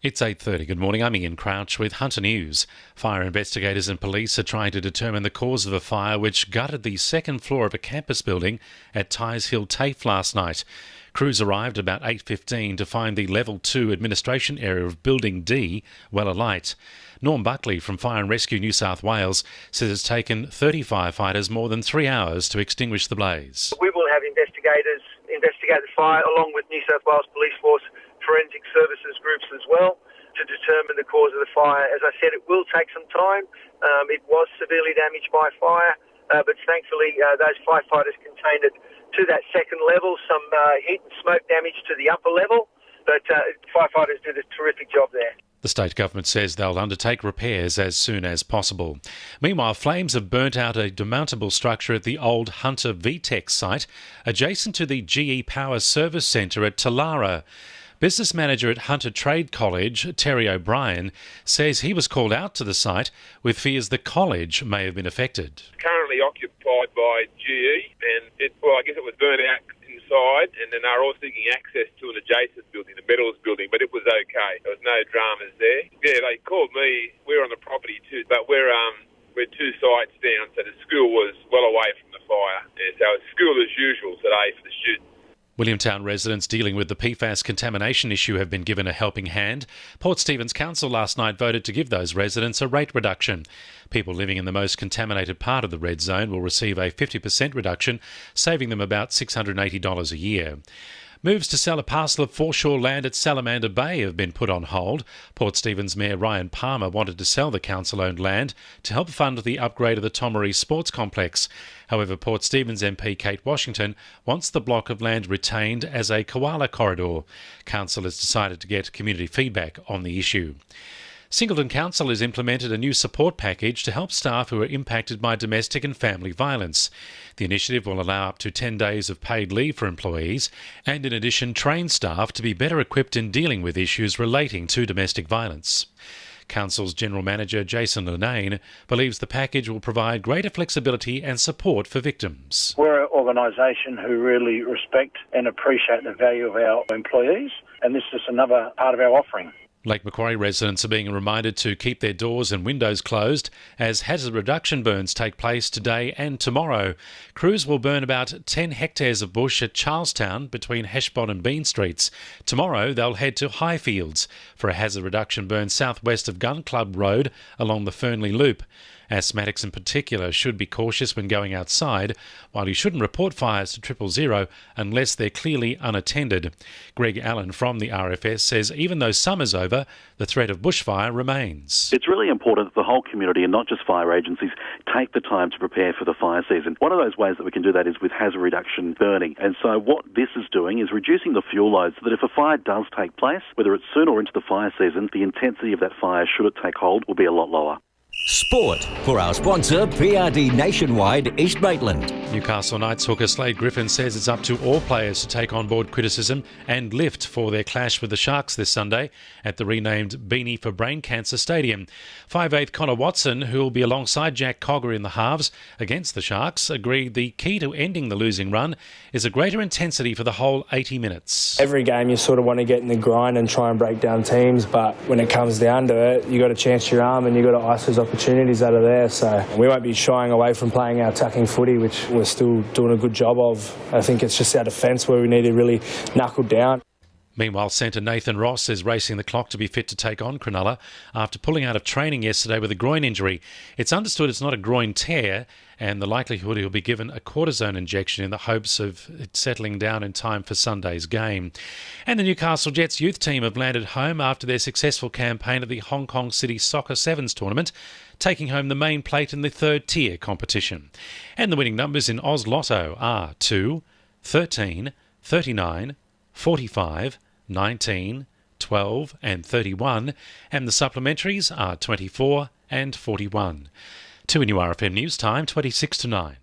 It's 8:30. Good morning. I'm Ian Crouch with Hunter News. Fire investigators and police are trying to determine the cause of a fire which gutted the second floor of a campus building at Tyes Hill TAFE last night. Crews arrived about 8:15 to find the Level 2 administration area of Building D well alight. Norm Buckley from Fire and Rescue New South Wales says it's taken 30 firefighters more than 3 hours to extinguish the blaze. We will have investigators investigate the fire along with New South Wales Police Force forensic services groups as well to determine the cause of the fire. As I said, it will take some time. It was severely damaged by fire, but thankfully those firefighters contained it to that second level. Some heat and smoke damage to the upper level, but firefighters did a terrific job there. The state government says they'll undertake repairs as soon as possible. Meanwhile, flames have burnt out a demountable structure at the old Hunter VTech site adjacent to the GE Power Service Centre at Talara. Business manager at Hunter Trade College, Terry O'Brien, says he was called out to the site with fears the college may have been affected. Currently occupied by GE, and I guess it was burnt out inside, and then they were all seeking access to an adjacent building, the metals building, but it was okay. There was no dramas there. Yeah, they called me. We're on the property too, but we're 2 sites down, so the school was well away from the fire. Yeah, so it's school as usual today for the students. Williamtown residents dealing with the PFAS contamination issue have been given a helping hand. Port Stephens Council last night voted to give those residents a rate reduction. People living in the most contaminated part of the red zone will receive a 50% reduction, saving them about $680 a year. Moves to sell a parcel of foreshore land at Salamander Bay have been put on hold. Port Stephens Mayor Ryan Palmer wanted to sell the council-owned land to help fund the upgrade of the Tomaree Sports Complex. However, Port Stephens MP Kate Washington wants the block of land retained as a koala corridor. Council has decided to get community feedback on the issue. Singleton Council has implemented a new support package to help staff who are impacted by domestic and family violence. The initiative will allow up to 10 days of paid leave for employees and, in addition, train staff to be better equipped in dealing with issues relating to domestic violence. Council's General Manager Jason Linane believes the package will provide greater flexibility and support for victims. We're an organisation who really respect and appreciate the value of our employees, and this is another part of our offering. Lake Macquarie residents are being reminded to keep their doors and windows closed as hazard reduction burns take place today and tomorrow. Crews will burn about 10 hectares of bush at Charlestown between Heshbon and Bean Streets. Tomorrow they'll head to Highfields for a hazard reduction burn southwest of Gun Club Road along the Fernley Loop. Asthmatics in particular should be cautious when going outside, while you shouldn't report fires to 000 unless they're clearly unattended. Greg Allen from the RFS says even though summer's over, the threat of bushfire remains. It's really important that the whole community and not just fire agencies take the time to prepare for the fire season. One of those ways that we can do that is with hazard reduction burning. And so what this is doing is reducing the fuel load so that if a fire does take place, whether it's soon or into the fire season, the intensity of that fire, should it take hold, will be a lot lower. Sport for our sponsor, PRD Nationwide East Maitland. Newcastle Knights hooker Slade Griffin says it's up to all players to take on board criticism and lift for their clash with the Sharks this Sunday at the renamed Beanie for Brain Cancer Stadium. 5'8" Connor Watson, who will be alongside Jack Cogger in the halves against the Sharks, agreed the key to ending the losing run is a greater intensity for the whole 80 minutes. Every game you sort of want to get in the grind and try and break down teams, but when it comes down to it, you got to chance your arm and you got to ice those opportunities out of there. So we won't be shying away from playing our attacking footy, which we're still doing a good job of. I think it's just our defence where we need to really knuckle down. Meanwhile, centre Nathan Ross is racing the clock to be fit to take on Cronulla after pulling out of training yesterday with a groin injury. It's understood it's not a groin tear, and the likelihood he'll be given a cortisone injection in the hopes of it settling down in time for Sunday's game. And the Newcastle Jets youth team have landed home after their successful campaign at the Hong Kong City Soccer Sevens tournament, taking home the main plate in the third tier competition. And the winning numbers in Oz Lotto are 2, 13, 39, 45, 19, 12 and 31, and the supplementaries are 24 and 41. 2NURFM News Time, 26 to 9.